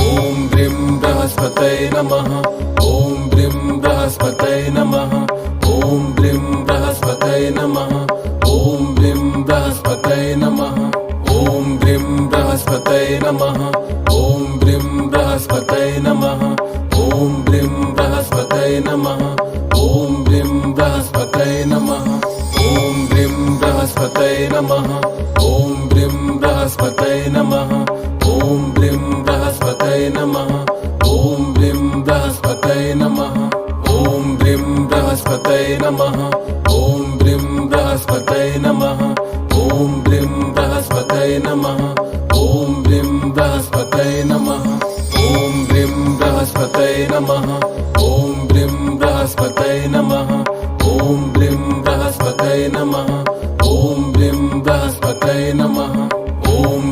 ॐ ब्रीं बृहस्पतये नमः। ॐ ब्रीं बृहस्पतये नमः। ॐ ब्रीं बृहस्पतये नमः। ॐ ब्रीं बृहस्पतये नमः। ॐ ब्रीं बृहस्पतये नमः। ॐ ब्रीं बृहस्पतये नमः। ॐ ब्रीं बृहस्पतये नमः। ॐ ब्रीं बृहस्पतये नमः। ॐ ब्रीं बृहस्पतये नमः। ॐ ब्रीं बृहस्पतये नमः। ॐ ब्रीं बृहस्पतये नमः। ॐ ब्रीं बृहस्पतये नमः। ॐ ब्रीं बृहस्पतये नमः। ॐ ब्रीं बृहस्पतये नमः। ॐ ब्रीं बृहस्पतये नमः। ॐ ब्रीं बृहस्पतये नमः। ॐ ब्रीं बृहस्पतये नमः।